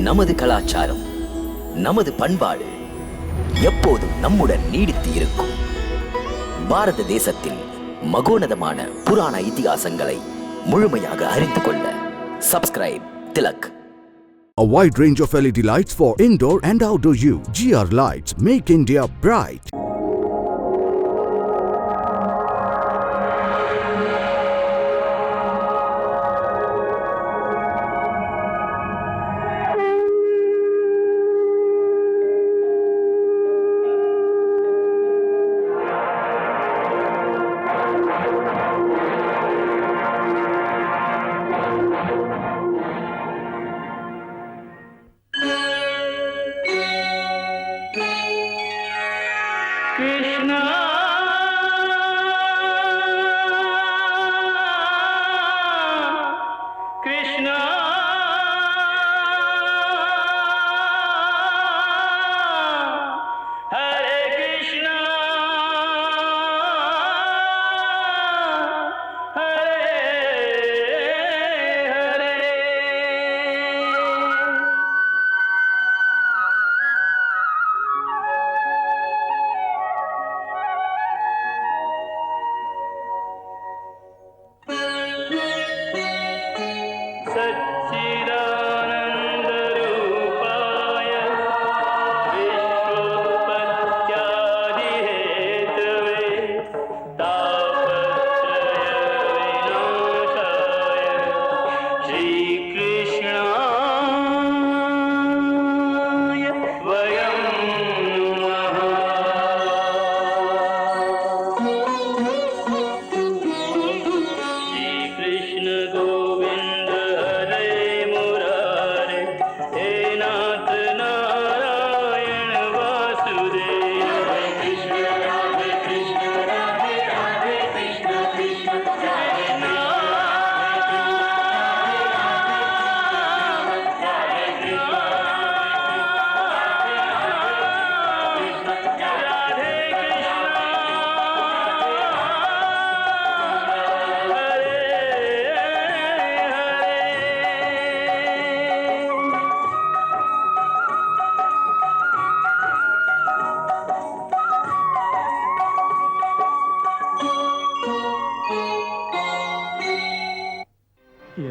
நமது கலாச்சாரம், நமது பண்பாடு எப்போதும் நம்முடன் நீடித்து இருக்கும். பாரத தேசத்தில் மகோனதமான புராண இதிகாசங்களை முழுமையாக அறிந்து கொள்ள subscribe Tilak. A wide range of LED lights for indoor and outdoor use. GR Lights make India bright.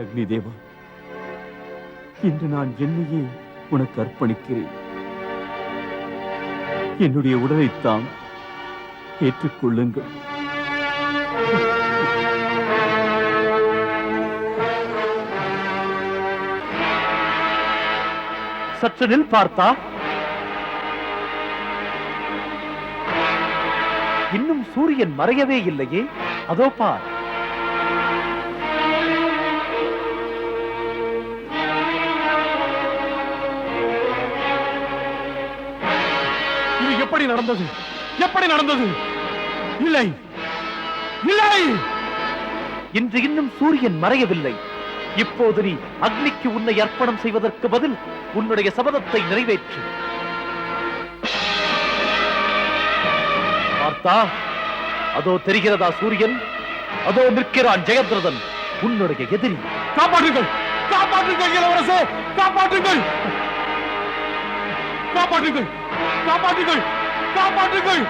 அக்னி தேவா, இன்று நான் என்னையே உனக்கு அர்ப்பணிக்கிறேன். என்னுடைய உடலைத்தான் ஏற்றுக்கொள்ளுங்கள். சற்று நில் பார்த்தா, இன்னும் சூரியன் மறையவே இல்லையே. அதோ பார். எப்படி நடந்தது? எப்படி நடந்தது? இல்லை, இல்லை, இன்று இன்னும் சூரியன் மறையவில்லை. இப்போது நீ அக்னிக்கு உன்னை அர்ப்பணம் செய்வதற்கு பதில் உன்னுடைய சபதத்தை நிறைவேற்று. பார்த்தா, அதோ தெரிகிறதா சூரியன்? அதோ நிற்கிறான் ஜெயத்ரதன், உன்னுடைய எதிரி. காப்பாற்றுங்கள், காப்பாற்றுங்கள் இளவரசே, காப்பாற்றுங்கள், காப்பாற்றுங்கள், காப்பாற்றுங்கள், காப்பாற்றுங்கள்.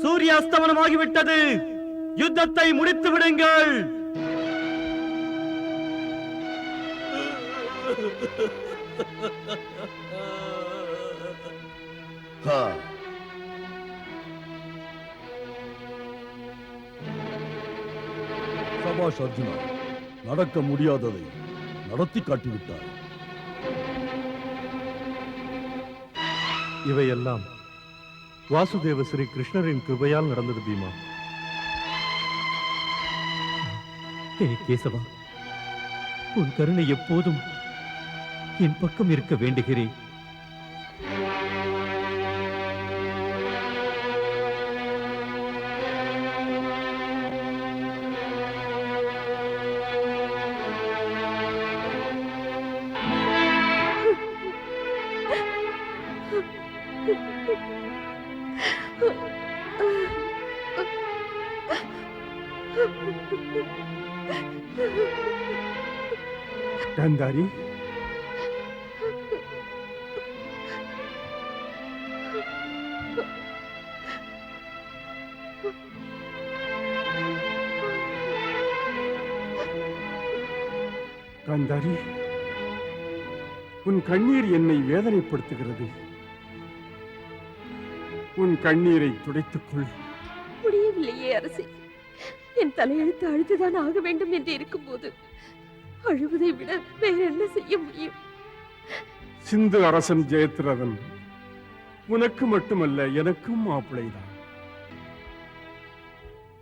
சூரியாஸ்தமனமாகிவிட்டது. யுத்தத்தை முடித்து விடுங்கள். சபாஷ் அர்ஜுனா, நடக்க முடியாததை நடத்தி காட்டிவிட்டார். இவையெல்லாம் வாசுதேவ ஸ்ரீ கிருஷ்ணரின் கிருபையால் நடந்தது பீமா. ஹே கேசவா, உன் கருணை எப்போதும் என் பக்கம் இருக்க வேண்டுகிறேன். காந்தாரி, காந்தாரி, உன் கண்ணீர் என்னை வேதனைப்படுத்துகிறது. உன் கண்ணீரை துடைத்துக் கொள். முடியவில்லையே அரசே. என் தலையெழுத்து அழுதுதான் ஆக வேண்டும் என்று இருக்கும்போது அழுவதை விட வேற என்ன செய்ய முடியும்? சிந்து அரசன் ஜெயத்ரதன் உனக்கு மட்டுமல்ல, எனக்கும் மாப்பிள்ளைதான்.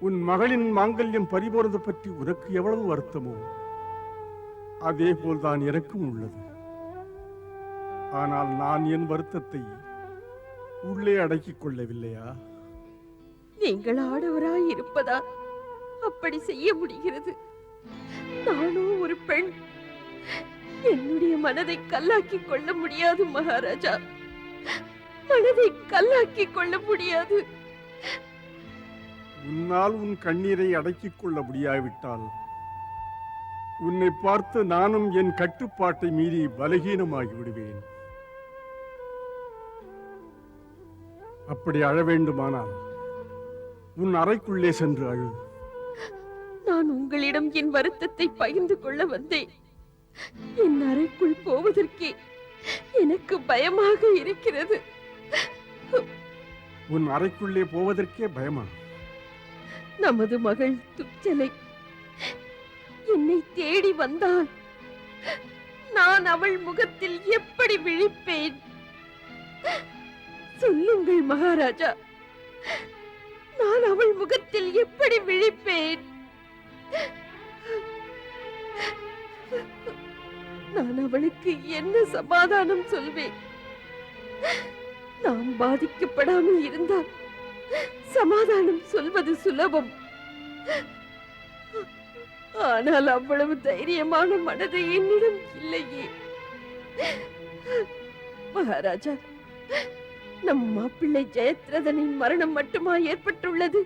உன் மகளின் மாங்கல்யம் பறிபோறது பற்றி உனக்கு எவ்வளவு வருத்தமோ அதே போல்தான் எனக்கும் உள்ளது. ஆனால் நான் என் வருத்தத்தை உள்ளே அடக்கிக் கொள்ளவில்லையா? நீங்கள் ஆடவராய் இருப்பதா அப்படி செய்ய முடிகிறது? நானோ ஒரு பெண். என்னுடைய மனதை கல்லாக்கிக் கொள்ள முடியாது மகாராஜா, மனதை கல்லாக்கிக் கொள்ள முடியாது. உன்னால் உன் கண்ணீரை அடக்கிக் கொள்ள முடியாவிட்டால் உன்னை பார்த்து நானும் என் கட்டுப்பாட்டை மீறி பலகீனமாகி விடுவேன். அப்படி அழ வேண்டுமானால் உன் அறைக்குள்ளே சென்று அழு. நான் உங்களிடம் என் வருத்தத்தை பகிர்ந்து கொள்ள வந்தேன். என் அறைக்குள் போவதற்கே எனக்கு பயமாக இருக்கிறது. உன் அறைக்குள்ளே போவதற்கே பயமா? நமது மகள் துச்சலை என்னை தேடி வந்தால் நான் அவள் முகத்தில் எப்படி விழிப்பேன்? சொல்லுங்கள் மகாராஜா, நான் அவள் முகத்தில் எப்படி விழிப்பேன்? நான் அவளுக்கு என்ன சமாதானம் சொல்வேன்? நாம் பாதிக்கப்படாமல் இருந்தால் சமாதானம் சொல்வது சுலபம். ஆனால் அவ்வளவு தைரியமான மனதை என்னிடம் இல்லையே. மகாராஜா, நம் மாப்பிள்ளை ஜெயத்ரதனின் மரணம் மட்டுமா ஏற்பட்டுள்ளது?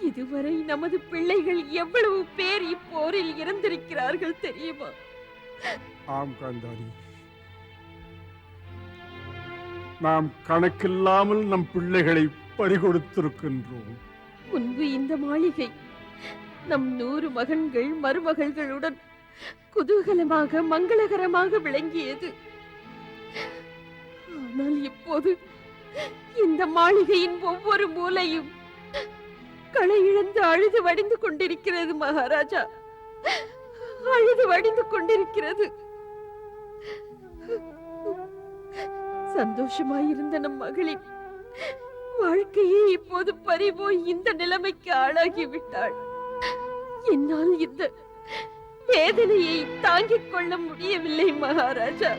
இதுவரை நமது பிள்ளைகள் எவ்வளவு பேர் இப்போரில் இறந்திருக்கிறார்கள் தெரியுமா? ஆம் காந்தாரி, நாம் கணக்கில்லாமல் நம் பிள்ளைகளை பறிகொடுத்திருக்கின்றோம். முன்பு இந்த மாளிகை நம் 100 மகன்கள் மருமகள்களுடன் குதூகலமாக மங்களகரமாக விளங்கியது. ஆனால் இப்போது இந்த மாளிகையின் ஒவ்வொரு மூலையும் களை இழந்து அழுது வடிந்து கொண்டிருக்கிறது மகாராஜா, அழுது வடிந்து கொண்டிருக்கிறது. சந்தோஷமாயிருந்த நம் மகளின் வாழ்க்கையே இப்போது பறிபோய் இந்த நிலைமைக்கு ஆளாகிவிட்டாள். என்னால் இந்த வேதனையை தாங்கிக் கொள்ள முடியவில்லை மகாராஜா.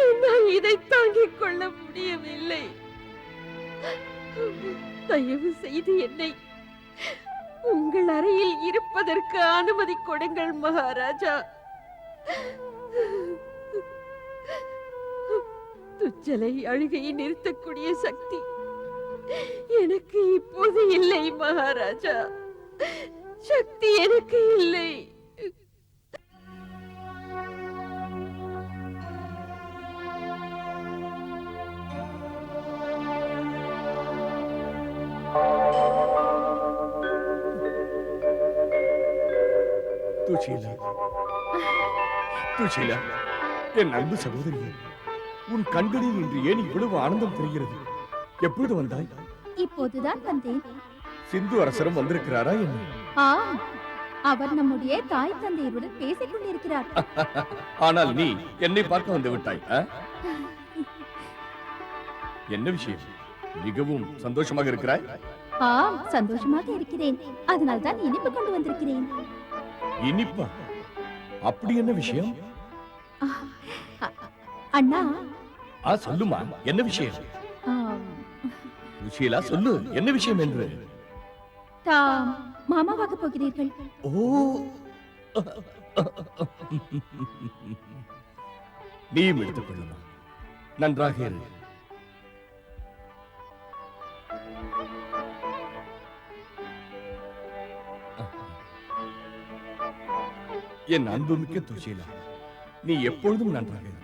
என்னால் இதை தாங்கிக் கொள்ள முடியவில்லை. தயவு செய்து என்னை உங்கள் அறையில் இருப்பதற்கு அனுமதி கொடுங்கள் மகாராஜா. துச்சலை அழுகையை நிறுத்தக்கூடிய சக்தி எனக்கு இப்போது இல்லை மகாராஜா, சக்தி எனக்கு இல்லை. துஷீலா, துஷீலா, என் அன்பு சகோதரியே, உன் கண்களில் இன்று ஏன் இவ்வளவு ஆனந்தம் தெரிகிறது? எப்பொழுது வந்தாய்? இப்போதுதான் வந்தேன். சிந்து அரசரும் வந்திருக்கிறாரா என்ன? ஆம், அவர் நம்முடைய தாய் தந்தையருடன் பேசிக் கொண்டிருக்கிறார். ஆனால் நீ என்னை பார்க்க வந்து விட்டாய். என்ன விஷயம்? மிகவும் சந்தோஷமாக இருக்கிறாய். ஆம், சந்தோஷமாக இருக்கிறேன். அதனால் தான் இனிப்பு கொண்டு வந்திருக்கிறேன். இனிப்பா? அப்படி என்ன விஷயம்? அண்ணா, சொல்லுமா, என்ன விஷயம்? ஆம், சுஷீலா, சொல்லு, என்ன விஷயம் என்று. தாம் மாமாவாக போகிறீர்கள். ஓ, நீயும் எடுத்துக் கொள்ளுமா. நன்றாக இரு. என் அன்புமிக்க துஷீலா, நீ எப்பொழுதும் நன்றாக இரு.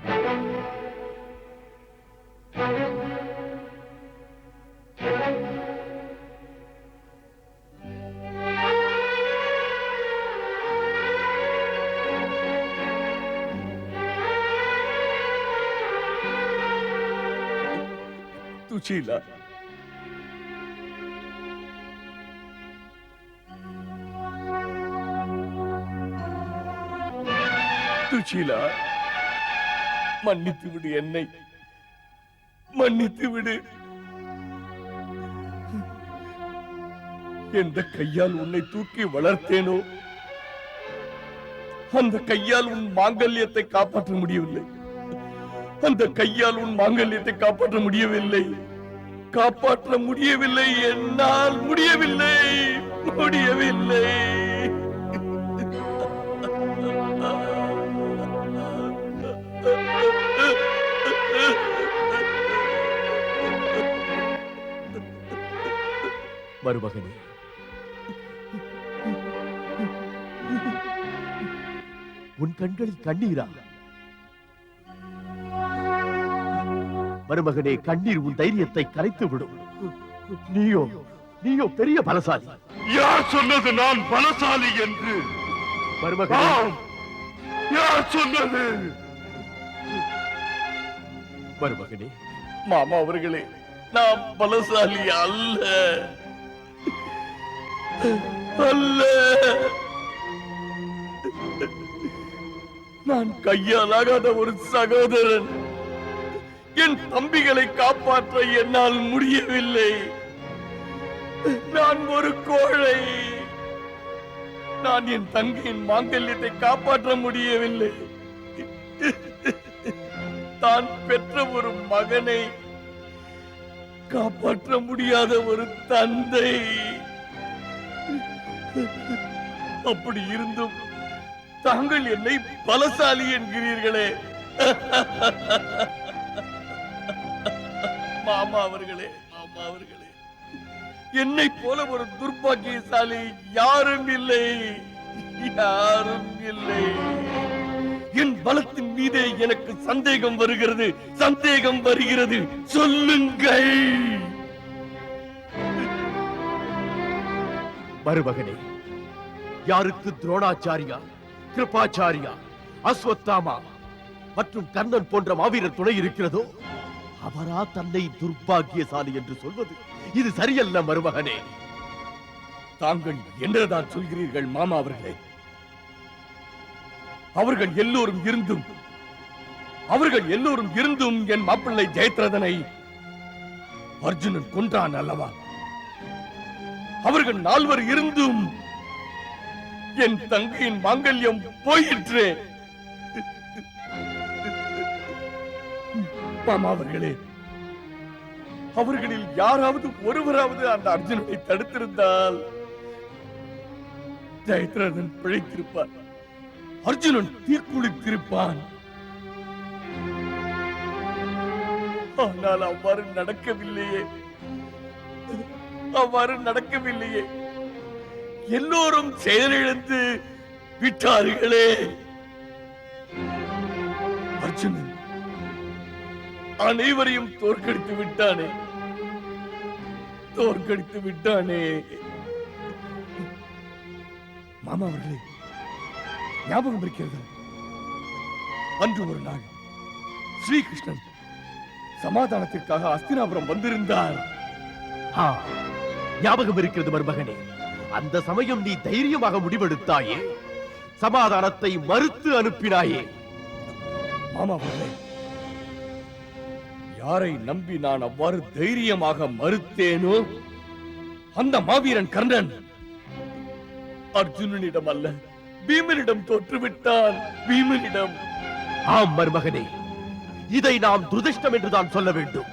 துஷீலா, துஷீலா, மன்னித்து விடு, என்னை மன்னித்து விடு. எந்த கையால் உன்னை தூக்கி வளர்த்தேனோ அந்த கையால் உன் மாங்கல்யத்தை காப்பாற்ற முடியவில்லை. அந்த கையால் உன் மாங்கல்யத்தை காப்பாற்ற முடியவில்லை. காப்பாற்ற முடியவில்லை. என்னால் முடியவில்லை. முடியவில்லை. மருமகனே, உன் கண்களில் கண்ணீரா? மருமகனே, கண்ணீர் உன் தைரியத்தை கரைத்து விடும். நீயோ பெரிய பலசாலி. யார் சொன்னது நான் பலசாலி என்று? மருமகனே, யார் சொன்னது? மருமகனே, மாமா அவர்களே, நான் பலசாலி அல்ல. நான் கையாலாகாத ஒரு சகோதரன். என் தம்பிகளை காப்பாற்ற என்னால் முடியவில்லை. நான் ஒரு கோழை. நான் என் தங்கையின் மாங்கல்யத்தை காப்பாற்ற முடியவில்லை. தான் பெற்ற ஒரு மகனை காப்பாற்ற முடியாத ஒரு தந்தை. அப்படி இருந்தும் தாங்கள் என்னை பலசாலி என்கிறீர்களே. மாமா அவர்களே, என்னை போல ஒரு துர்பாக்கியசாலி யாரும் இல்லை. யாரும் இல்லை. என் பலத்தின் மீதே எனக்கு சந்தேகம் வருகிறது. சொல்லுங்கள். மருமகனே, யாருக்கு துரோணாச்சாரியா, கிருபாச்சாரியா, அஸ்வத்தாமா மற்றும் கர்ணன் போன்ற மாவீரர் துணை இருக்கிறதோ அவரா தன்னை துர்பாக்கியசாலி என்று சொல்வது இது சரியல்ல மருமகனே. தாங்கள் என்னதான் சொல்கிறீர்கள் மாமா அவர்களே? அவர்கள் எல்லோரும் இருந்தும் என் மாப்பிள்ளை ஜெயத்ரதனை அர்ஜுனன் கொன்றான் அல்லவா? அவர்கள் 4 இருந்தும் என் தங்கையின் மாங்கல்யம் போயிற்றே. மாமா அவர்களே, அவர்களில் யாராவது ஒருவராவது அந்த அர்ஜுனனை தடுத்திருந்தால் ஜெயத்ரதன் பிழைத்திருப்பார். அர்ஜுனன் தீக்குளித்திருப்பான். ஆனால் அவ்வாறு நடக்கவில்லையே. எல்லோரும் செயலிழந்து விட்டார்களே. அர்ஜுனன் அனைவரையும் தோற்கடித்து விட்டானே. மாமா அவர்களே, ஞாபகம் இருக்கிறது, அன்று ஒரு நாள் ஸ்ரீகிருஷ்ணன் சமாதானத்திற்காக அஸ்தினாபுரம் வந்திருந்தார். ஞாபகம் இருக்கிறது மருமகனே. அந்த சமயம் நீ தைரியமாக முடிவெடுத்தாயே, சமாதானத்தை மறுத்து அனுப்பினாயே. மாமா அவர்களே, யாரை நம்பி நான் அவ்வாறு தைரியமாக மறுத்தேனோ அந்த மாவீரன் கர்ணன் அர்ஜுனனிடம் அல்ல, பீமனிடம் தோற்றுவிட்டான். பீமனிடம். ஆம் மருமகனே, இதை நாம் துரதிர்ஷ்டம் என்றுதான் சொல்ல வேண்டும்.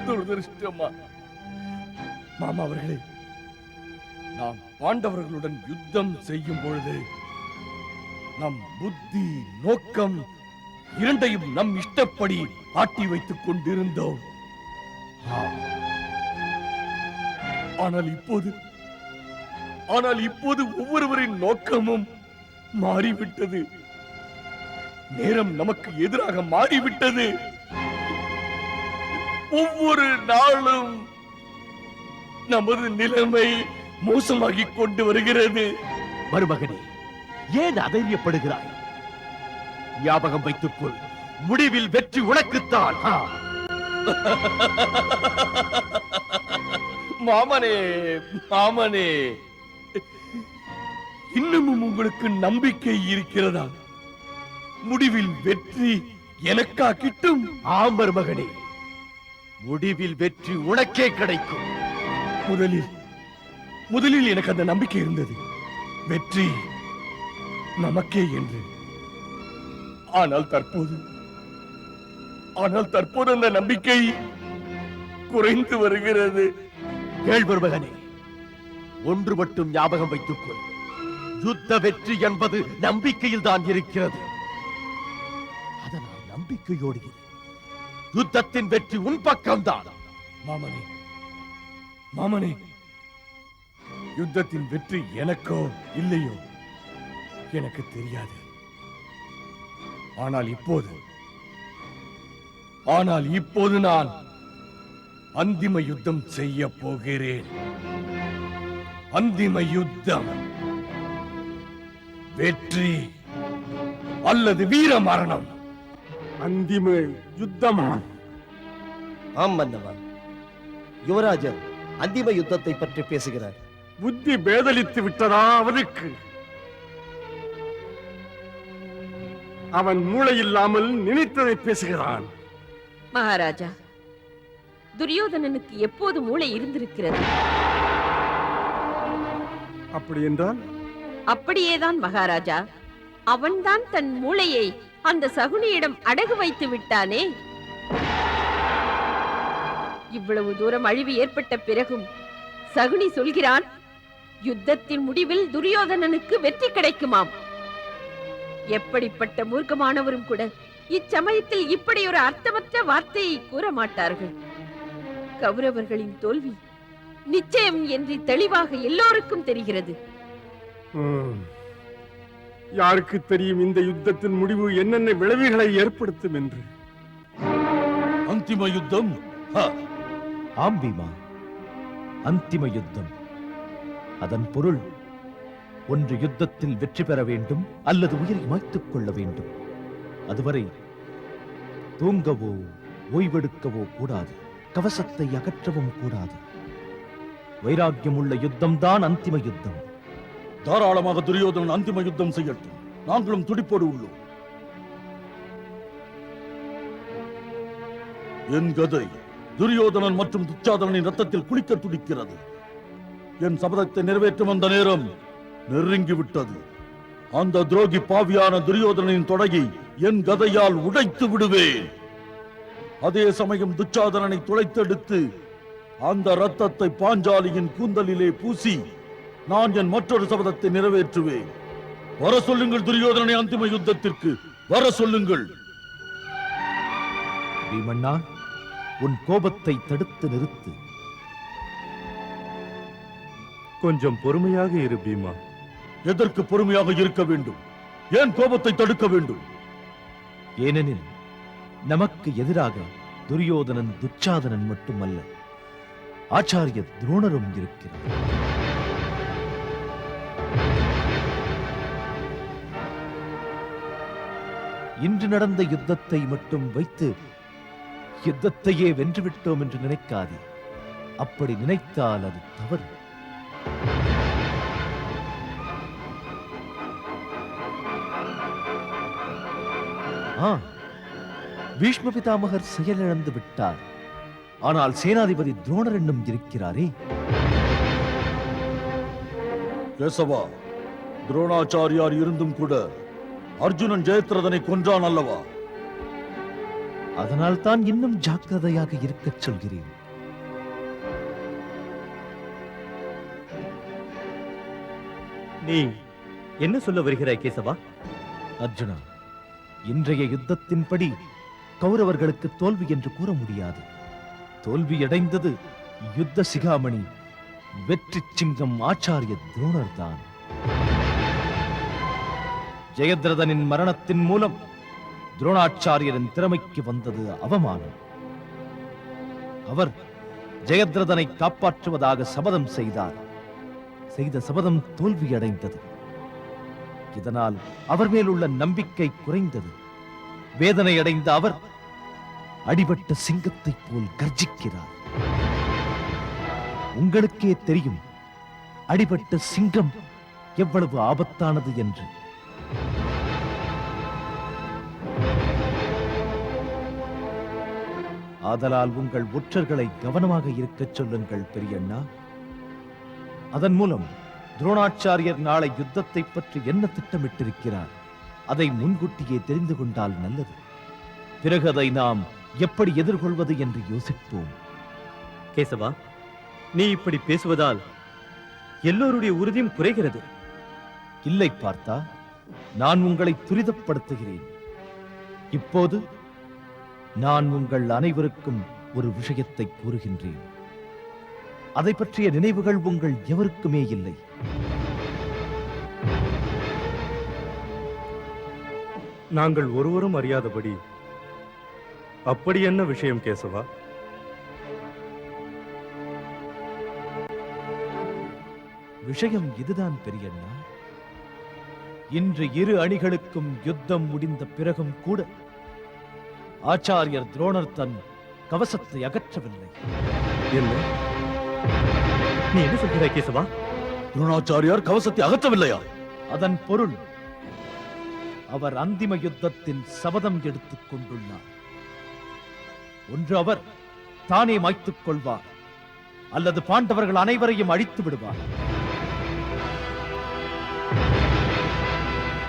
துரதிர்ஷ்டமா? மாமா அவர்களே, நாம் பாண்டவர்களுடன் யுத்தம் செய்யும் பொழுது நம் புத்தி நோக்கம் இரண்டையும் நம் இஷ்டப்படி ஆட்டி வைத்துக் கொண்டிருந்தோம். ஆனால் இப்போது ஒவ்வொருவரின் நோக்கமும் மாறிவிட்டது. நேரம் நமக்கு எதிராக மாறிவிட்டது. ஒவ்வொரு நாளும் நமது நிலைமை மோசமாகிக் கொண்டு வருகிறது. மருமகனே, ஏன் அதைரியப்படுகிறாய்? ஞாபகம் வைத்துக்கொள், முடிவில் வெற்றி உனக்குத்தான். மாமனே, மாமனே, இன்னமும் உங்களுக்கு நம்பிக்கை இருக்கிறதா? முடிவில் வெற்றி எனக்கா கிட்டும்? ஆம் மருமகனே, முடிவில் வெற்றி உனக்கே கிடைக்கும். முதலில் எனக்கு அந்த நம்பிக்கை இருந்தது, வெற்றி நமக்கே என்று. ஆனால் தற்போது அந்த நம்பிக்கை குறைந்து வருகிறது. கேள் மருமகனே, ஒன்று மட்டும் ஞாபகம் வைத்துக்கொள், யுத்த வெற்றி என்பது நம்பிக்கையில் தான் இருக்கிறது. அதனால் நம்பிக்கையோடு இரு. யுத்தத்தின் வெற்றி உன் பக்கம்தான். மாமனே, யுத்தத்தின் வெற்றி எனக்கோ இல்லையோ எனக்கு தெரியாது. ஆனால் இப்போது நான் அந்திம யுத்தம் செய்ய போகிறேன். அந்திம யுத்தம், வெற்றி அல்லது வீர மரணம். அந்திம யுத்தமா? ஆம் மன்னவா, யுவராஜர் அந்திம யுத்தத்தை பற்றி பேசுகிறார். புத்தி பேதலித்து விட்டதா அவனுக்கு? அவன் மூளை இல்லாமல் நினைத்ததை பேசுகிறான். மகாராஜா, துரியோதனனுக்கு எப்போது மூளை இருந்திருக்கிறது? அப்படி என்றால்? அப்படியேதான் மகாராஜா, அவன்தான் தன் மூளையை அந்த சகுனியிடம் அடகு வைத்து விட்டானே. இவ்வளவு தூரம் அழிவு ஏற்பட்ட பிறகும் சகுனி சொல்கிறான், யுத்தத்தின் முடிவில் துரியோதனனுக்கு வெற்றி கிடைக்குமாம். எப்படிப்பட்ட மூர்க்கமானவரும் கூட இச்சமயத்தில் இப்படி ஒரு அர்த்தமற்ற வார்த்தையை கூற மாட்டார்கள். கௌரவர்களின் தோல்வி நிச்சயம் என்று தெளிவாக எல்லோருக்கும் தெரிகிறது. யாருக்கு தெரியும் இந்த யுத்தத்தின் முடிவு என்னென்ன விளைவுகளை ஏற்படுத்தும் என்று? அந்திம யுத்தம்? ஆம் பீமா, அந்திம யுத்தம். அதன் பொருள், ஒன்று யுத்தத்தில் வெற்றி பெற வேண்டும் அல்லது உயிரை மாய்த்துக் கொள்ள வேண்டும். அதுவரை தூங்கவோ ஓய்வெடுக்கவோ கூடாது, கவசத்தை அகற்றவும் கூடாது. வைராக்கியம் உள்ள யுத்தம் தான் அந்திம யுத்தம். தாராளமாக துரியோதனன் அந்திம யுத்தம் செய்யட்டும், நாங்களும் துடிப்போடு உள்ளோம். என் கதை துரியோதனன் மற்றும் துச்சாதனனின் ரத்தத்தில் குளிக்க துடிக்கிறது. என் சபதத்தை நிறைவேற்றும் அந்த நேரம் நெருங்கிவிட்டது. அந்த துரோகி பாவியான துரியோதனனின் தொடங்கி என் கதையால் உடைத்து விடுவேன். அதே சமயம் துச்சாதனனை துளைத்தெடுத்து அந்த ரத்தத்தை பாஞ்சாலியின் கூந்தலிலே பூசி நான் என் மற்றொரு சபதத்தை நிறைவேற்றுவேன். வர சொல்லுங்கள் துரியோதனனை அந்திம யுத்தத்திற்கு வர சொல்லுங்கள். பீமண்ணா, உன் கோபத்தை தடுத்து நிறுத்து. கொஞ்சம் பொறுமையாக இரு பீமா. எதற்கு பொறுமையாக இருக்க வேண்டும்? ஏன் கோபத்தை தடுக்க வேண்டும்? ஏனெனில் நமக்கு எதிராக துரியோதனன் துச்சாதனன் மட்டுமல்ல, ஆச்சாரிய துரோணரும் இருக்கிறார். இன்று நடந்த யுத்தத்தை மட்டும் வைத்து யுத்தத்தையே வென்றுவிட்டோம் என்று நினைக்காதே. அப்படி நினைத்தால் அது தவறு. பீஷ்ம பிதாமகர் செயலிழந்து விட்டார். ஆனால் சேனாதிபதி துரோணர் என்னும் இருக்கிறாரே. கேசவா, துரோணாச்சாரியார் இருந்தும் கூட அர்ஜுனன் ஜெயத்ரதனை கொன்றான் அல்லவா? அதனால் தான் இன்னும் ஜாக்கிரதையாக இருக்கச் சொல்கிறேன். நீ என்ன சொல்ல வருகிறாய் கேசவா? அர்ஜுனா, இன்றைய யுத்தத்தின்படி கௌரவர்களுக்கு தோல்வி என்று கூற முடியாது. தோல்வியடைந்தது யுத்த சிகாமணி வெற்றி சிங்கம் ஆச்சாரிய துரோணர் தான். ஜெயத்ரதனின் மரணத்தின் மூலம் துரோணாச்சாரியரின் திறமைக்கு வந்தது அவமானம். அவர் ஜெயத்ரதனை காப்பாற்றுவதாக சபதம் செய்தார். செய்த சபதம் தோல்வியடைந்தது. இதனால் அவர் மேல் உள்ள நம்பிக்கை குறைந்தது. வேதனை அடைந்த அவர் அடிபட்ட சிங்கத்தைப் போல் கர்ஜிக்கிறார். உங்களுக்கே தெரியும் அடிபட்ட சிங்கம் எவ்வளவு ஆபத்தானது என்று. ஆதலால் உங்கள் ஒற்றர்களை கவனமாக இருக்கச் சொல்லுங்கள் பெரியண்ணா. அதன் மூலம் துரோணாச்சாரியர் நாளை யுத்தத்தை பற்றி என்ன திட்டமிட்டிருக்கிறார் அதை முன்கூட்டியே தெரிந்து கொண்டால் நல்லது. பிறகு அதை நாம் எப்படி எதிர்கொள்வது என்று யோசிப்போம். கேசவா, நீ இப்படி பேசுவதால் எல்லோருடைய உறுதியும் குறைகிறது. இல்லை பார்த்தா, நான் உங்களை துரிதப்படுத்துகிறேன். இப்போது நான் உங்கள் அனைவருக்கும் ஒரு விஷயத்தை கூறுகின்றேன். அதை பற்றிய நினைவுகள் உங்கள் எவருக்குமே இல்லை. நாங்கள் ஒருவரும் அறியாதபடி அப்படி என்ன விஷயம் கேசவா? விஷயம் இதுதான் பெரியண்ணா. இன்று இரு அணிகளுக்கும் யுத்தம் முடிந்த பிறகும் கூட ஆச்சாரியர் துரோணர் தன் கவசத்தை அகற்றவில்லை. என்ன நீ என்ன சொல்கிறாய் கேசவா? துரோணாச்சாரியார் கவசத்தை அகற்றவில்லையா? அதன் பொருள் அவர் அந்திம யுத்தத்தின் சபதம் எடுத்துக் கொண்டுள்ளார். ஒன்று அவர் தானே மாய்த்துக் கொள்வார், அல்லது பாண்டவர்கள் அனைவரையும் அழித்து விடுவார்.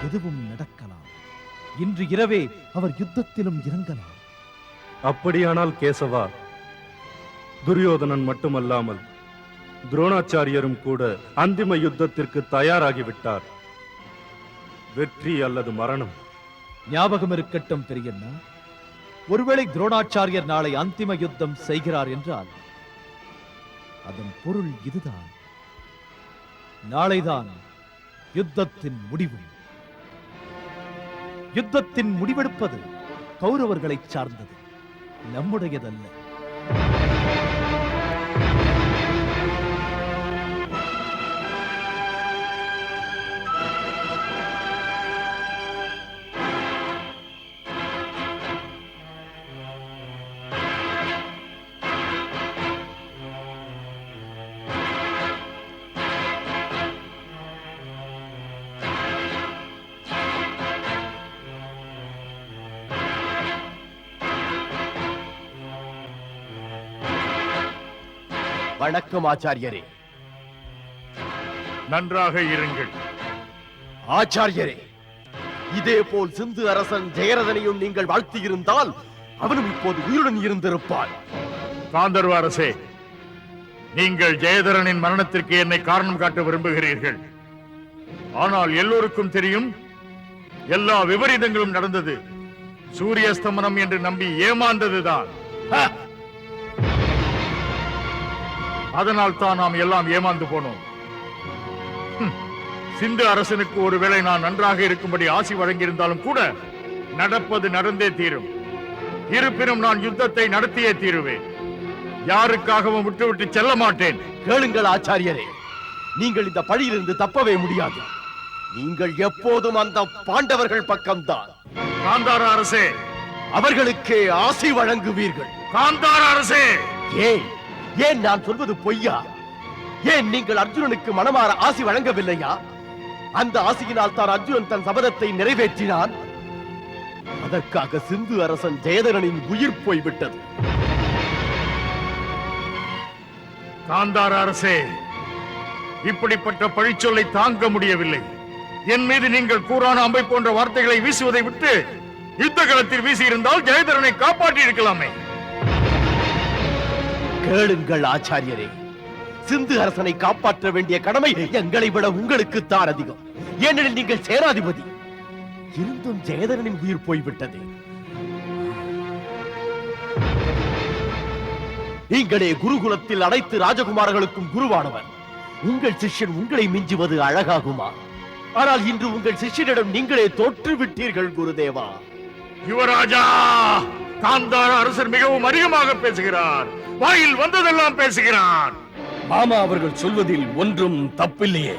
எதுவும் நடக்கலாம். இன்று இரவே அவர் யுத்தத்திலும் இறங்கலாம். அப்படியானால் கேசவா, துரியோதனன் மட்டுமல்லாமல் துரோணாச்சாரியரும் கூட அந்திம யுத்தத்திற்கு தயாராகிவிட்டார். வெற்றி அல்லது மரணம். ஞாபகம் இருக்கட்டும் பெரியண்ணா, ஒருவேளை துரோணாச்சாரியர் நாளை அந்திம யுத்தம் செய்கிறார் என்றால் அதன் பொருள் இதுதான். நாளைதான் யுத்தத்தின் முடிவு. யுத்தத்தின் முடிவெடுப்பது கௌரவர்களை சார்ந்தது, நம்முடையதல்ல. வணக்கம் ஆச்சாரியரே. நன்றாக இருங்கள் ஆச்சாரியரே. இதே போல் சிந்து அரசன் ஜெயரதனையும் நீங்கள் வாழ்த்தியிருந்தால் அவனும் இப்போது உயிருடன் இருந்திருப்பான். காந்தர்வ அரசே, நீங்கள் ஜெயதரனின் மரணத்திற்கு என்னை காரணம் காட்ட விரும்புகிறீர்கள். ஆனால் எல்லோருக்கும் தெரியும், எல்லா விபரீதங்களும் நடந்தது சூரியஸ்தமனம் என்று நம்பி ஏமாந்ததுதான். அதனால் தான் நாம் எல்லாம் ஏமாந்து போனோம். சிந்து அரசனுக்கு ஒருவேளை நான் நன்றாக இருக்கும்படி ஆசி வழங்கியிருந்தாலும் கூட நடப்பது நடந்தே தீரும். இருப்பினும் நான் யுத்தத்தை நடத்தியே தீருவேன். யாருக்காகவும் விட்டுவிட்டு செல்ல மாட்டேன். கேளுங்கள் ஆச்சாரியரே, நீங்கள் இந்த பழியிலிருந்து தப்பவே முடியாது. நீங்கள் எப்போதும் அந்த பாண்டவர்கள் பக்கம்தான். காந்தார அரசே, அவர்களுக்கே ஆசி வழங்குவீர்கள். காந்தார அரசே, ஏன் ஏன் நான் சொல்வது பொய்யா? ஏன் நீங்கள் அர்ஜுனனுக்கு மனமாற ஆசி வழங்கவில்லையா? அந்த ஆசியினால் தான் அர்ஜுனன் தன் சபதத்தை நிறைவேற்றினான். அதற்காக சிந்து அரசன் ஜெயதரனின் உயிர் போய்விட்டது. காந்தார அரசே, இப்படிப்பட்ட பழிச்சொல்லை தாங்க முடியவில்லை. என் மீது நீங்கள் கூறான அம்பை போன்ற வார்த்தைகளை வீசுவதை விட்டு யுத்த களத்தில் வீசியிருந்தால் ஜெயதரனை காப்பாற்றி இருக்கலாமே. கேளுங்கள் ஆச்சாரியரே, சிந்து அரசனை காப்பாற்ற வேண்டிய கடமை எங்களை விட உங்களுக்கு தான் அதிகம். ஏனெனில் நீங்கள் சேனாதிபதி. இருந்தும் ஜெயதரனின் உயிர் போய்விட்டது. நீங்களே குருகுலத்தில் அனைத்து ராஜகுமாரர்களுக்கும் குருவானவர். உங்கள் சிஷ்யன் உங்களை மிஞ்சுவது அழகாகுமா? ஆனால் இன்று உங்கள் சிஷ்யனிடம் நீங்களே தோற்று விட்டீர்கள் குருதேவா. யுவராஜா, காந்தார அரசர் மிகவும் அதிகமாக பேசுகிறார். வாயில் வந்ததெல்லாம் பேசுகிறார். மாமா அவர்கள் சொல்வதில் ஒன்றும் தப்பில்லையே.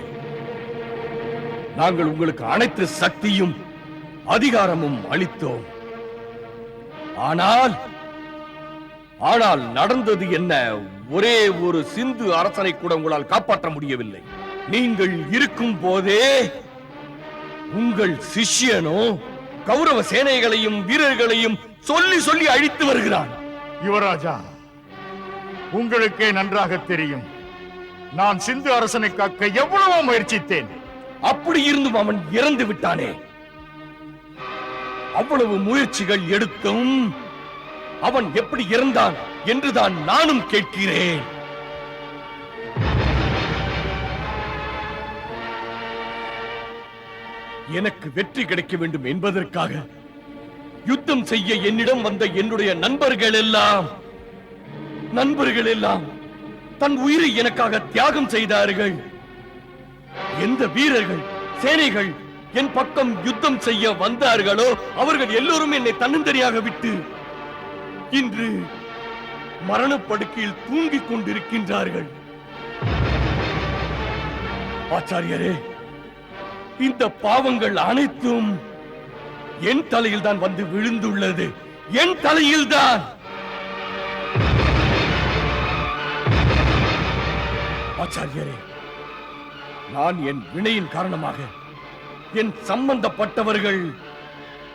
நாங்கள் உங்களுக்கு அனைத்து சக்தியும் அதிகாரமும் அளித்தோம். ஆனால் நடந்தது என்ன? ஒரே ஒரு சிந்து அரசனை கூட உங்களால் காப்பாற்ற முடியவில்லை. நீங்கள் இருக்கும் போதே உங்கள் சிஷ்யனோ கௌரவ சேனைகளையும் வீரர்களையும் சொல்லி சொல்லி அழித்து வருகிறான். யுவராஜா, உங்களுக்கே நன்றாக தெரியும், நான் சிந்து அரசனை காக்க எவ்வளவோ முயற்சித்தேன். அப்படி இருந்தும் அவன் இறந்து விட்டானே. அவ்வளவு முயற்சிகள் எடுத்தும் அவன் எப்படி இறந்தான் என்றுதான் நானும் கேட்கிறேன். எனக்கு வெற்றி கிடைக்க வேண்டும் என்பதற்காக யுத்தம் செய்ய என்னிடம் வந்த என்னுடைய நண்பர்கள் எல்லாம் தன் உயிரை எனக்காக தியாகம் செய்தார்கள். எந்த வீரர்கள் சேனைகள் என் பக்கம் யுத்தம் செய்ய வந்தார்களோ அவர்கள் எல்லோரும் என்னை தன்னந்தனியாக விட்டு இன்று மரணப்படுக்கையில் தூங்கிக் கொண்டிருக்கின்றார்கள். ஆச்சாரியரே, இந்த பாவங்கள் அனைத்தும் என் தலையில் தான் வந்து விழுந்துள்ளது. என் தலையில் தான். ஆச்சாரியரே, நான் என் வினையின் காரணமாக என் சம்பந்தப்பட்டவர்கள்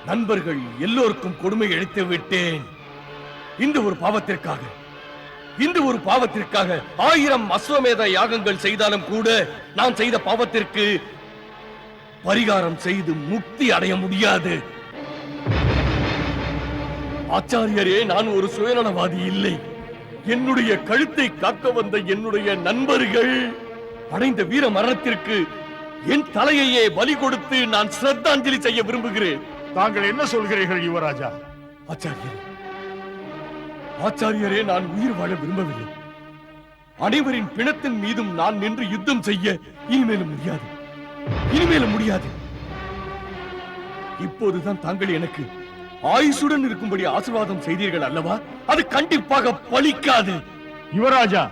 நண்பர்கள் எல்லோருக்கும் கொடுமை அளித்து விட்டேன். இந்த ஒரு பாவத்திற்காக 1000 அஸ்வமேத யாகங்கள் செய்தாலும் கூட நான் செய்த பாவத்திற்கு பரிகாரம் செய்து முக்தி அடைய முடியாது. ஆச்சாரியரே, நான் ஒரு சுயநலவாதி இல்லை. என்னுடைய கழுத்தை காக்க வந்த என்னுடைய நண்பர்கள் அடைந்த வீர மரணத்திற்கு என் தலையையே பலி கொடுத்து நான் சிரத்தாஞ்சலி செய்ய விரும்புகிறேன். தாங்கள் என்ன சொல்கிறீர்கள் யுவராஜா? ஆச்சாரியரே, நான் உயிர் வாழ விரும்பவில்லை. அனைவரின் பிணத்தின் மீதும் நான் நின்று யுத்தம் செய்ய இனிமேலும் முடியாது. இப்போதுதான் தாங்கள் எனக்கு ஆயுசுடன் இருக்கும்படி ஆசீர்வாதம் செய்தீர்கள் அல்லவா? அது கண்டிப்பாக பலிக்காது. யுவராஜா,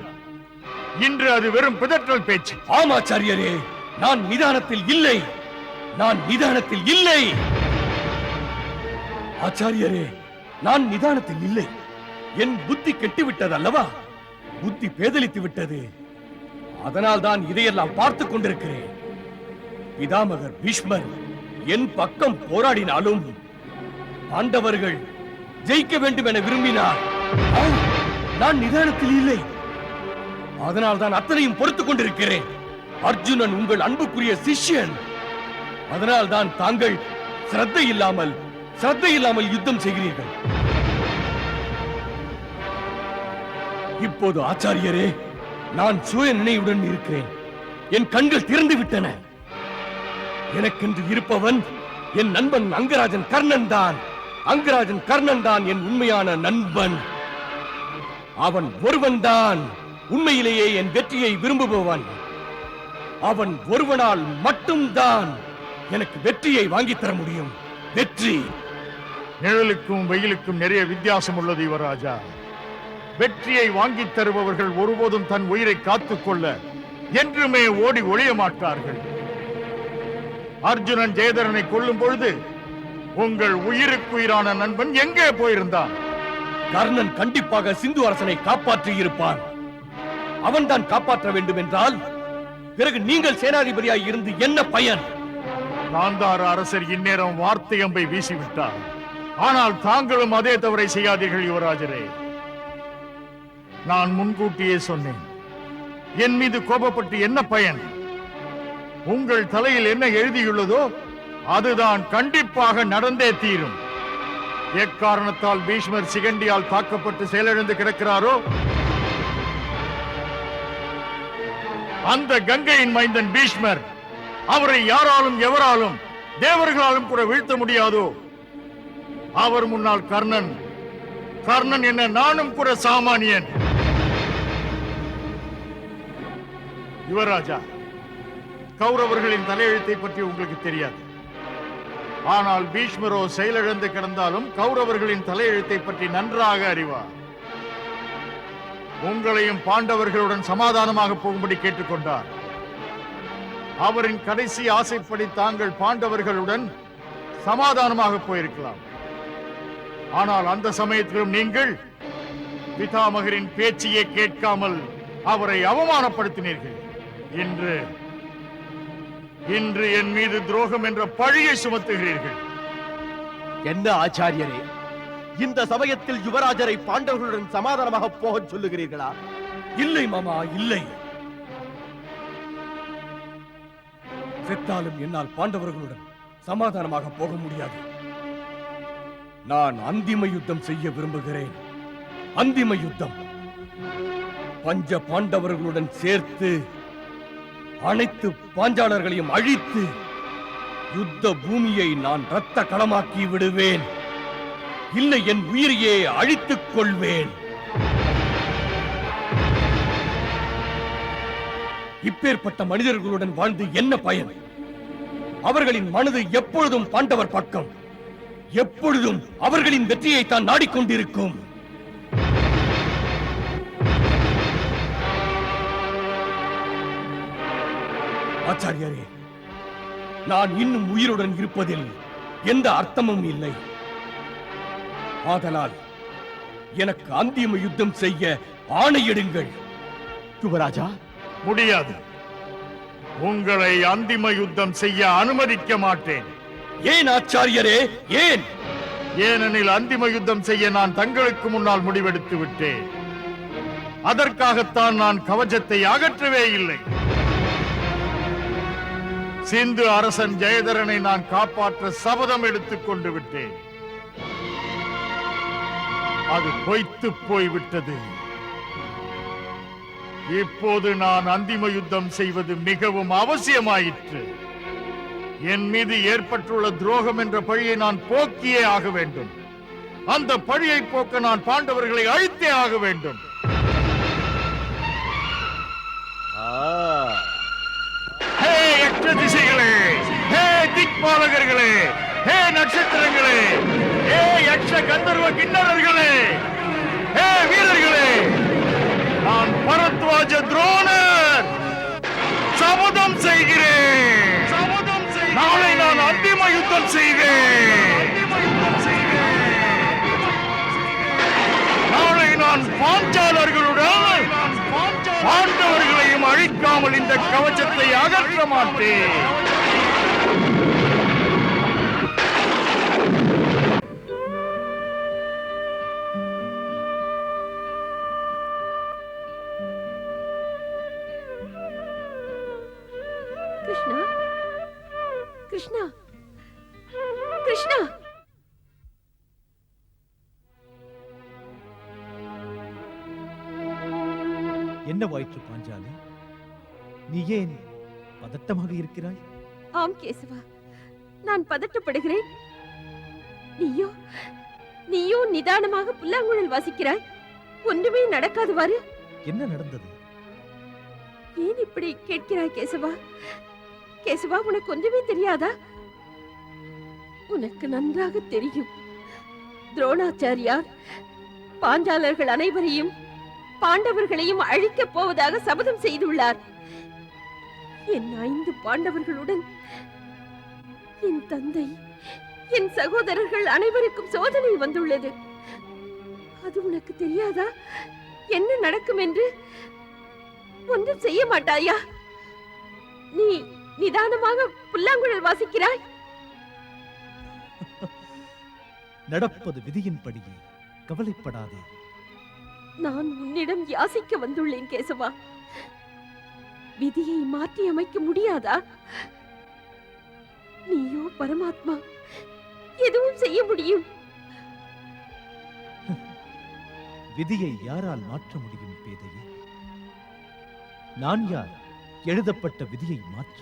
இன்று அது வெறும் பிதற்றல் பேச்சு. ஆமாச்சாரியரே, நான் நிதானத்தில் இல்லை. ஆச்சாரியரே, நான் நிதானத்தில் இல்லை. என் புத்தி கெட்டுவிட்டது அல்லவா? புத்தி பேதலித்து விட்டது. அதனால் தான் இதையெல்லாம் பார்த்துக் கொண்டிருக்கிறேன். பிதாமகர் பீஷ்மர் என் பக்கம் போராடினாலும் பாண்டவர்கள் ஜெயிக்க வேண்டும் என விரும்பினார். நான் நிதானத்தில் இல்லை. அதனால் தான் அத்தனையும் பொறுத்துக் கொண்டிருக்கிறேன். அர்ஜுனன் உங்கள் அன்புக்குரிய சிஷ்யன். அதனால் தான் தாங்கள் சிரத்தை இல்லாமல் யுத்தம் செய்கிறீர்கள். இப்போது ஆச்சாரியரே, நான் சுய நினைவுடன் இருக்கிறேன். என் கண்கள் திறந்து விட்டன. எனக்கென்று இருப்பவன் என் நண்பன் அங்கராஜன் கர்ணன் தான் என் உண்மையான நண்பன். அவன் ஒருவன் தான் உண்மையிலேயே என் வெற்றியை விரும்புபவன். அவன் ஒருவனால் மட்டும்தான் எனக்கு வெற்றியை வாங்கி தர முடியும். வெற்றி. நிழலுக்கும் வெயிலுக்கும் நிறைய வித்தியாசம் உள்ளது யுவராஜா. வெற்றியை வாங்கி தருபவர்கள் ஒருபோதும் தன் உயிரை காத்துக்கொள்ள என்றுமே ஓடி ஒழிய மாட்டார்கள். அர்ஜுனன் ஜெயதரனை கொல்லும் பொழுது உங்கள் உயிருக்குயிரான நண்பன் எங்கே போயிருந்தான்? கர்ணன் கண்டிப்பாக சிந்து அரசனை காப்பாற்றி இருப்பான். அவன்தான் காப்பாற்ற வேண்டும் என்றால் பிறகு நீங்கள் சேனாதிபதியாய் இருந்து என்ன பயன்? காந்தார அரசர் இந்நேரம் வார்த்தை அம்பை வீசிவிட்டார். ஆனால் தாங்களும் அதே தவறை செய்யாதீர்கள் யுவராஜரே. நான் முன்கூட்டியே சொன்னேன், என் மீது கோபப்பட்டு என்ன பயன்? உங்கள் தலையில் என்ன எழுதியுள்ளதோ அதுதான் கண்டிப்பாக நடந்தே தீரும். எக்காரணத்தால் பீஷ்மர் சிகண்டியால் தாக்கப்பட்டு செயலிழந்து கிடக்கிறாரோ அந்த கங்கையின் மைந்தன் பீஷ்மர், அவரை யாராலும் எவராலும் தேவர்களாலும் கூட வீழ்த்த முடியாதோ அவர் முன்னால் கர்ணன் என்ன நானும் கூட சாமானியன். யுவராஜா, கௌரவர்களின் தலையெழுத்தை பற்றி உங்களுக்கு தெரியாது. ஆனால் பீஷ்மரோ செயலிழந்து கிடந்தாலும் கௌரவர்களின் தலையெழுத்தை பற்றி நன்றாக அறிவார். உங்களையும் பாண்டவர்களுடன் சமாதானமாக போகும்படி கேட்டுக்கொண்டார். அவரின் கடைசி ஆசைப்படி தாங்கள் பாண்டவர்களுடன் சமாதானமாக போயிருக்கலாம். ஆனால் அந்த சமயத்திலும் நீங்கள் பிதாமகரின் பேச்சையே கேட்காமல் அவரை அவமானப்படுத்தினீர்கள். இன்று என் மீது துரோகம் என்ற பழியை சுமத்துகிறீர்கள். என்ன ஆச்சாரியரே, இந்த சமயத்தில் யுவராஜரை பாண்டவர்களுடன் சமாதானமாக போகச் சொல்லுகிறீர்களா? இல்லை மாமா, இல்லை. செத்தாலும் என்னால் பாண்டவர்களுடன் சமாதானமாக போக முடியாது. நான் அந்திம யுத்தம் செய்ய விரும்புகிறேன். அந்திம யுத்தம் பஞ்ச பாண்டவர்களுடன் சேர்த்து அனைத்து பாஞ்சாலர்களையும் அழித்து யுத்த பூமியை நான் இரத்த களமாக்கி விடுவேன். இல்லை, என் உயிரையே அழித்துக் கொள்வேன். இப்பேற்பட்ட மனிதர்களுடன் வாழ்ந்து என்ன பயன்? அவர்களின் மனது எப்பொழுதும் பாண்டவர் பக்கம், எப்பொழுதும் அவர்களின் வெற்றியை தான் நாடிக்கொண்டிருக்கும். ஆச்சாரியரே, நான் இன்னும் உயிருடன் இருப்பதில் எந்த அர்த்தமும் இல்லை. ஆதலால் எனக்கு அந்திம யுத்தம் செய்ய ஆணையிடுங்கள். யுவராஜா, முடியாது. உங்களை அந்திம யுத்தம் செய்ய அனுமதிக்க மாட்டேன். ஏன் ஆச்சாரியரே, ஏன்? ஏனெனில் அந்திம யுத்தம் செய்ய நான் தங்களுக்கு முன்னால் முடிவெடுத்து விட்டேன். அதற்காகத்தான் நான் கவசத்தை அகற்றவே இல்லை. சிந்து அரசன் ஜெயதரனை நான் காப்பாற்ற சபதம் எடுத்துக் கொண்டு விட்டேன். அது பொய்த்து போய்விட்டது. இப்போது நான் அந்திம யுத்தம் செய்வது மிகவும் அவசியமாயிற்று. என் மீது ஏற்பட்டுள்ள துரோகம் என்ற பழியை நான் போக்கியே ஆக வேண்டும். அந்த பழியை போக்க நான் பாண்டவர்களை அழித்தே ஆக வேண்டும். ஹே யக்ஷ திசைகளே, ஹே திக்பாலகர்களே, ஹே நட்சத்திரங்களே, ஹே யக்ஷ கந்தர்வ கிண்ணறர்களே, ஹே வீரர்களே, நான் பரத்வாஜ துரோணர் சபதம் செய்கிறேன். நாளை நான் அந்திம யுத்தம் செய்வேன். நாளை நான் பாஞ்சாலர்களுடன் பாண்டவர்களையும் அழிக்காமல் இந்த கவசத்தை அகற்ற மாட்டேன். கிருஷ்ணா, கிருஷ்ணா, கிருஷ்ணா. என்னவாயிற்று பாஞ்சாலி? நீ ஏன் பதட்டமாக இருக்கிறாய்? ஆம் கேசவா, நான் பதட்டப்படுகிறேன். நீயோ நிதானமாக புல்லாங்குழல் வாசிக்கிறாய். ஒன்றுமே நடக்காதவாறு. என்ன நடந்தது? ஏன் இப்படி கேட்கிறாய் கேசவா? கேசவா, உனக்கு ஒன்றுமே தெரியாதா? உனக்கு நன்றாக தெரியும். துரோணாச்சாரியார் பாஞ்சாலர்கள் அனைவரையும் பாண்டவர்களையும் அழிக்கப் போவதாக சபதம் செய்துள்ளார். என் 5 பாண்டவர்களுடன் என் தந்தை, என் சகோதரர்கள் அனைவருக்கும் சோதனை வந்துள்ளது. அது உனக்கு தெரியாதா? என்ன நடக்கும் என்று? ஒன்றும் செய்ய மாட்டாயா? நீ நிதானமாக புல்லாங்குழல் வாசிக்கிறாய். நடப்பது விதியின்படியே, கவலைப்படாதே. நான் உன்னிடம் யாசிக்க வந்துள்ளேன் கேசவா. விதியை மாற்றி அமைக்க முடியாதா? நீயோ பரமாத்மா, எதுவும் செய்ய முடியும். விதியை யாரால் மாற்ற முடியும் பேதையே? நான் யார் எழுதப்பட்ட விதியை மாற்ற?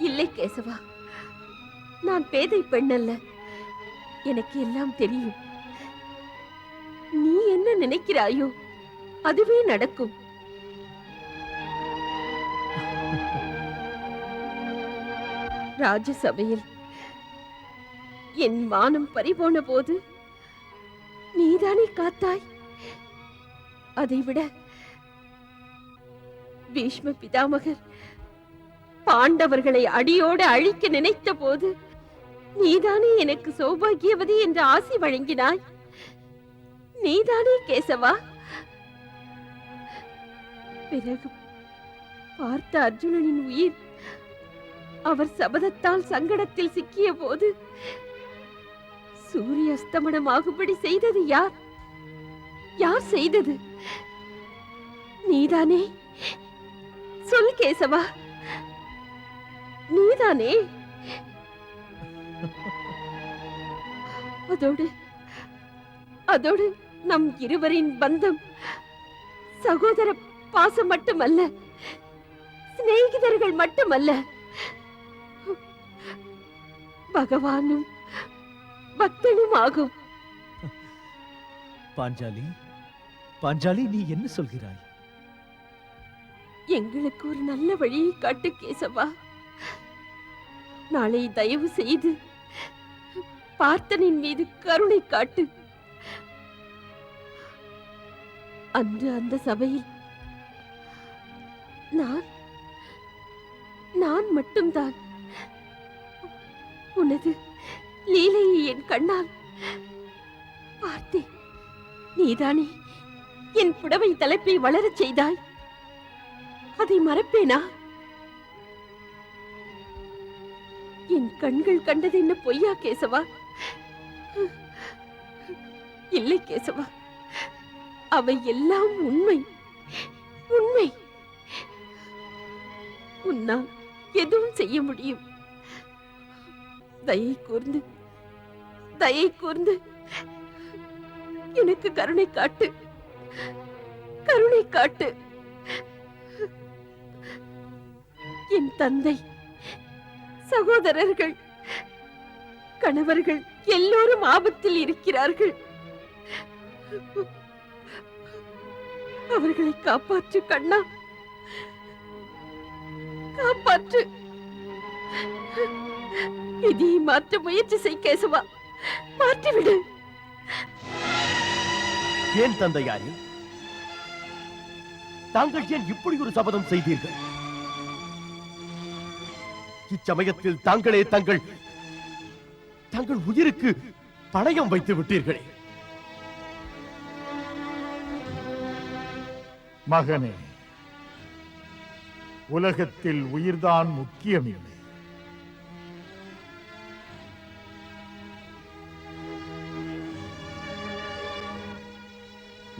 இல்லை கேசவா, நான் பேதை பெண் அல்ல. எனக்கு எல்லாம் தெரியும். நீ என்ன நினைக்கிறாயோ அதுவே நடக்கும். ராஜசபையில் என் மானம் பறிபோன போது நீதானே காத்தாய். அதைவிட பீஷ்ம பிதாமகர் பாண்டவர்களை அடியோடு அழிக்க நினைத்த போது நீதானே எனக்கு சௌபாகியவதி என்ற ஆசி வழங்கினாய். நீதானே கேசவா. பிறகு பார்த்த அர்ஜுனனின் உயிர் அவர் சபதத்தால் சங்கடத்தில் சிக்கிய போது சூரிய அஸ்தமனமாகும்படி செய்தது யார்? யார் செய்தது? நீதானே. சொல் கேசவா, நீதானே. அதோடு நம் இருவரின் பந்தம் சகோதர பாசம் மட்டுமல்ல, சிநேகிதர்கள் மட்டுமல்ல, பகவானும் பக்தனும் ஆகும். பாஞ்சாலி, பாஞ்சாலி, நீ என்ன சொல்கிறாய்? எங்களுக்கு ஒரு நல்ல வழியை காட்டு கேசவா. நாளை தயவு செய்து பார்த்தனின் மீது கருணை காட்டு. அன்று அந்த சபையில் நான் மட்டும்தான் உனது லீலையை என் கண்ணால் பார்த்தேன். நீதானே என் புடவை தலைப்பை வளரச் செய்தாய். அதை மறப்பேனா? என் கண்கள் கண்டது என்ன பொய்யா கேசவா? இல்லை கேசவா, அவை எல்லாம் உண்மை. உண்மை. உன்னால் எதுவும் செய்ய முடியும். தயை கூர்ந்து எனக்கு கருணை காட்டு. கருணை காட்டு. என் தந்தை, சகோதரர்கள், கணவர்கள் எல்லோரும் ஆபத்தில் இருக்கிறார்கள். அவர்களை காப்பாற்று கண்ணா, காப்பாற்று. விதியை மாற்ற முயற்சி செய் கேசவா. மாற்றிவிடு. ஏன் தந்தையாரே, தாங்கள் ஏன் இப்படி ஒரு சபதம் செய்தீர்கள்? இச்சமயத்தில் தாங்களே தங்கள் உயிருக்கு பணயம் வைத்து விட்டீர்களே. மகனே, உலகத்தில் உயிர்தான் முக்கியமில்லை.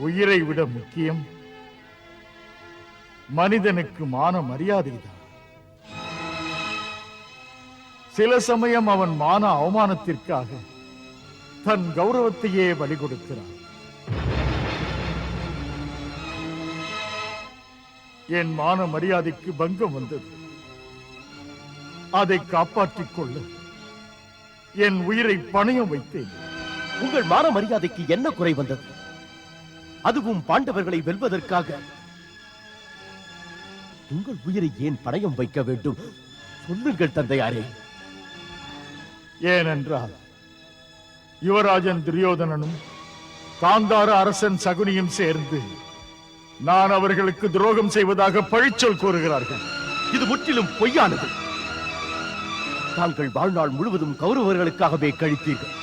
உயிரை விட முக்கியம் மனிதனுக்கு மான மரியாதைதான். சில சமயம் அவன் மான அவமானத்திற்காக தன் கௌரவத்தையே பலி கொடுக்கிறான். என் மான மரியாதைக்கு பங்கம் வந்தது. அதை காப்பாற்றிக் கொள்ள என் உயிரை பணயம் வைத்தேன். உங்கள் மான மரியாதைக்கு என்ன குறை வந்தது? அதுவும் பாண்டவர்களை வெல்வதற்காக உங்கள் உயிரை ஏன் பணயம் வைக்க வேண்டும்? சொல்லுங்கள் தந்தையாரே. ஏனென்றால் யுவராஜன் துரியோதனனும் காந்தார அரசன் சகுனியும் சேர்ந்து நான் அவர்களுக்கு துரோகம் செய்வதாக பழிச்சொல் கூறுகிறார்கள். இது முற்றிலும் பொய்யானது. தாங்கள் வாழ்நாள் முழுவதும் கௌரவர்களுக்காகவே கழித்தீர்கள்.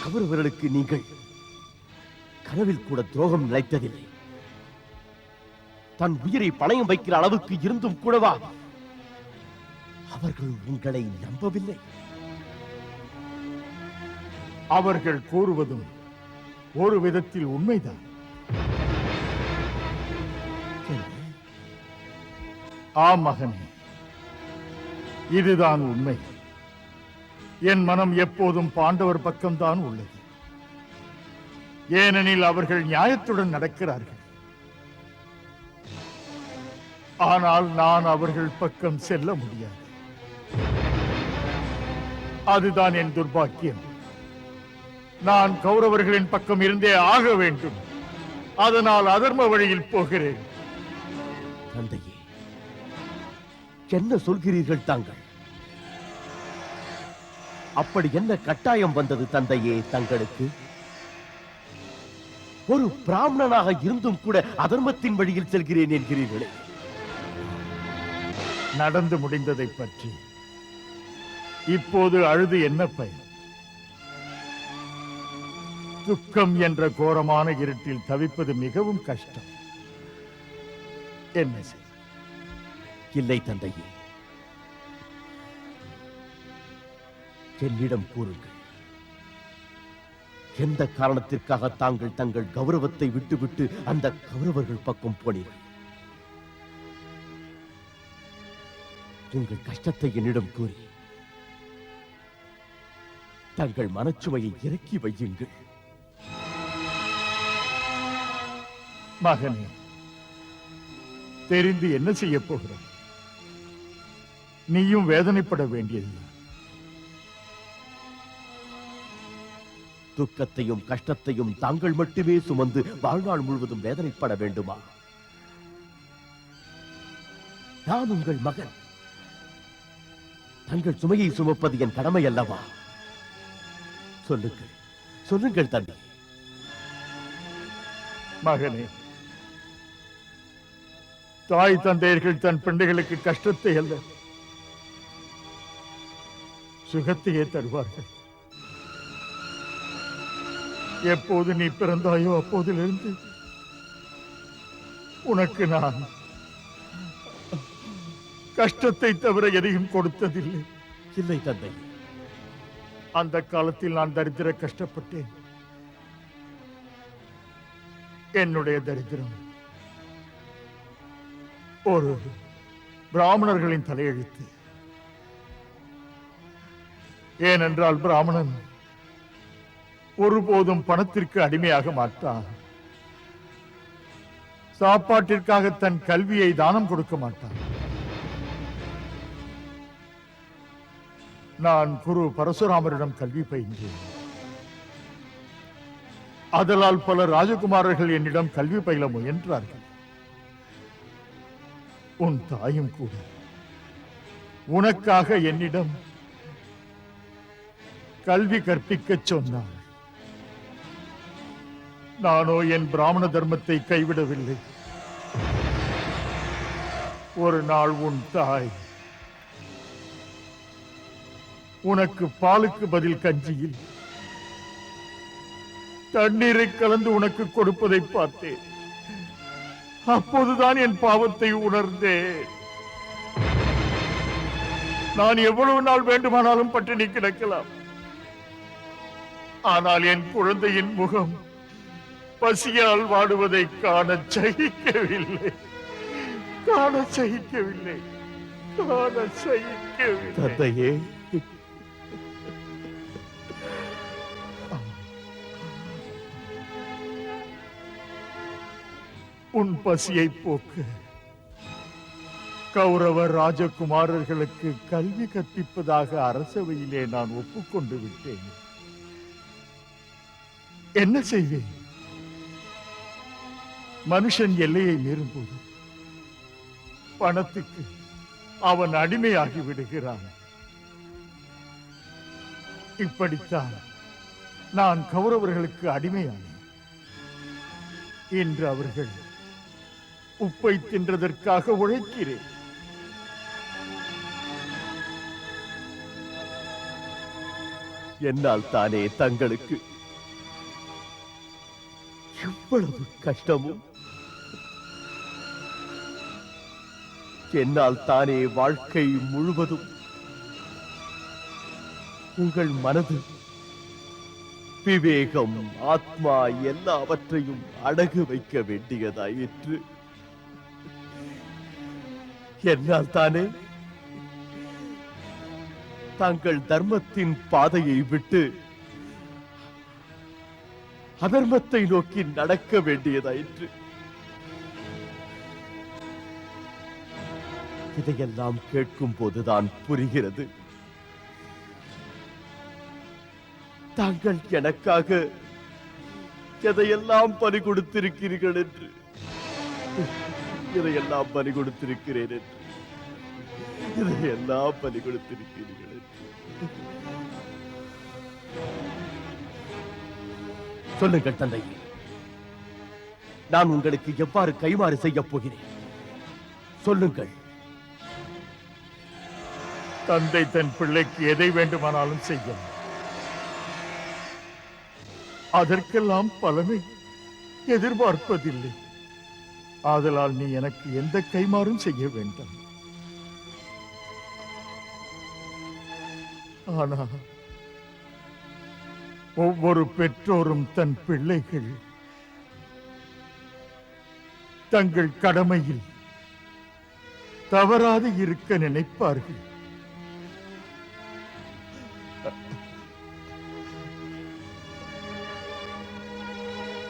கௌரவர்களுக்கு நீங்கள் கனவில் கூட துரோகம் நிலைத்ததில்லை. தன் உயிரை பணயம் வைக்கிற அளவுக்கு இருந்தும் கூடவா அவர்கள் உங்களை நம்பவில்லை? அவர்கள் கூறுவதும் ஒரு விதத்தில் உண்மைதான். ஆம் மகனே, இதுதான் உண்மை. என் மனம் எப்போதும் பாண்டவர் பக்கம்தான் உள்ளது. ஏனெனில் அவர்கள் நியாயத்துடன் நடக்கிறார்கள். ஆனால் நான் அவர்கள் பக்கம் செல்ல முடியாது. அதுதான் என் துர்பாக்கியம். நான் கௌரவர்களின் பக்கம் இருந்தே ஆக வேண்டும். அதனால் அதர்ம வழியில் போகிறேன். தந்தையே, என்ன சொல்கிறீர்கள் தாங்கள்? அப்படி என்ன கட்டாயம் வந்தது தந்தையே தங்களுக்கு? ஒரு பிராமணனாக இருந்தும் கூட அதர்மத்தின் வழியில் செல்கிறேன் என்கிறீர்களே. நடந்து முடிந்ததை பற்றி இப்போது அழுது என்ன பயன்? துக்கம் என்ற கோரமான இருட்டில் தவிப்பது மிகவும் கஷ்டம். என்ன செய்? இல்லை தந்தையே, என்னிடம் கூறுங்கள். எந்த காரணத்திற்காக தாங்கள் தங்கள் கௌரவத்தை விட்டுவிட்டு அந்த கௌரவர்கள் பக்கம் போனீர்கள்? உங்கள் கஷ்டத்தை என்னிடம் கூறி தங்கள் மனச்சுமையை இறக்கி வையுங்கள். மகனே, தெரிந்து என்ன செய்ய போகிறாய்? நீயும் வேதனைப்பட வேண்டியது. துக்கத்தையும் கஷ்டத்தையும் தாங்கள் மட்டுமே சுமந்து வாழ்நாள் முழுவதும் வேதனைப்பட வேண்டுமா? நான் உங்கள் மகன். தங்கள் சுமையை சுமப்பது என் கடமை அல்லவா? சொல்லுங்கள், சொல்லுங்கள் தந்தை. மகனே, தாய் தந்தையர்கள் தன் பிள்ளைகளுக்கு கஷ்டத்தை அல்ல சுகத்தையே தருவார்கள். எப்போது நீ பிறந்தாயோ அப்போதிலிருந்து உனக்கு நான் கஷ்டத்தை தவிர எதையும் கொடுத்ததில்லை. இல்லை தந்தை. அந்த காலத்தில் நான் தரித்திர கஷ்டப்பட்டேன். என்னுடைய தரித்திரம் ஒரு பிராமணர்களின் தலையெழுத்து. ஏனென்றால் பிராமணன் ஒருபோதும் பணத்திற்கு அடிமையாக மாட்டான். சாப்பாட்டிற்காக தன் கல்வியை தானம் கொடுக்க மாட்டான். நான் குரு பரசுராமரிடம் கல்வி பயின்றேன். அதனால் பல ராஜகுமாரர்கள் என்னிடம் கல்வி பயில முயன்றார்கள். உன் தாயும் கூட உனக்காக என்னிடம் கல்வி கற்பிக்க சொன்னார். நானோ என் பிராமண தர்மத்தை கைவிடவில்லை. ஒரு நாள் உன் தாய் உனக்கு பாலுக்கு பதில் கஞ்சியில் தண்ணீரை கலந்து உனக்கு கொடுப்பதை பார்த்தேன். அப்போதுதான் என் பாவத்தை உணர்ந்தேன். நான் எவ்வளவு நாள் வேண்டுமானாலும் பட்டினி கிடக்கலாம். ஆனால் என் குழந்தையின் முகம் பசியால் வாடுவதை காண சகிக்கவில்லை. தந்தையே, உன் பசியை போக்கு கௌரவ ராஜகுமாரர்களுக்கு கல்வி கற்பிப்பதாக அரசவையிலே நான் ஒப்புக்கொண்டு விட்டேன். என்ன செய்வேன்? மனுஷன் எல்லையை மீறும் போது பணத்துக்கு அவன் அடிமையாகி விடுகிறான். இப்படித்தான் நான் கௌரவர்களுக்கு அடிமையானேன். இன்று அவர்கள் உப்பை தின்றதற்காக உழைக்கிறேன். என்னால் தானே தங்களுக்கு இவ்வளவு கஷ்டமும் என்னால் தானே வாழ்க்கை முழுவதும் உங்கள் மனது, விவேகம், ஆத்மா எல்லாவற்றையும் அடகு வைக்க வேண்டியதாயிற்று. என்னால் தானே தாங்கள் தர்மத்தின் பாதையை விட்டு அதர்மத்தை நோக்கி நடக்க வேண்டியதாயிற்று. இதையெல்லாம் கேட்கும் போதுதான் புரிகிறது, தாங்கள் எனக்காக எதையெல்லாம் பறி கொடுத்திருக்கிறீர்கள் என்று. இதையெல்லாம் பறி கொடுத்திருக்கிறேன் என்று, இதையெல்லாம் பறி கொடுத்திருக்கிறீர்கள் என்று. சொல்லுங்கள் தந்தை, நான் உங்களுக்கு எவ்வாறு கைமாறு செய்யப் போகிறேன்? சொல்லுங்கள். தந்தை தன் பிள்ளைக்கு எதை வேண்டுமானாலும் செய்யும். அதற்கெல்லாம் பலனை எதிர்பார்ப்பதில்லை. ஆதலால் நீ எனக்கு எந்த கைமாறும் செய்ய வேண்டாம். ஆனால் ஒவ்வொரு பெற்றோரும் தன் பிள்ளைகள் தங்கள் கடமையில் தவறாது இருக்க நினைப்பார்கள்.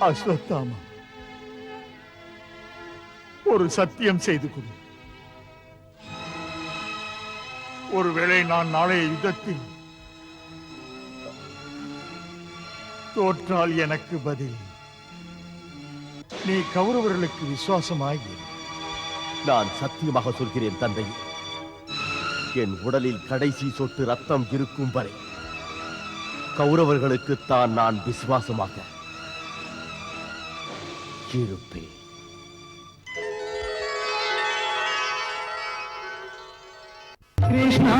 அஸ்வத்தாமா, ஒரு சத்தியம் செய்து கொடு. ஒருவேளை நான் நாளைய யுத்தத்தில் தோற்றால் எனக்கு பதில் நீ கௌரவர்களுக்கு விசுவாசமாகி. நான் சத்தியமாக சொல்கிறேன் தந்தை, என் உடலில் கடைசி சொட்டு ரத்தம் இருக்கும் வரை கௌரவர்களுக்குத்தான் நான் விசுவாசமாக இருப்பேன். கிருஷ்ணா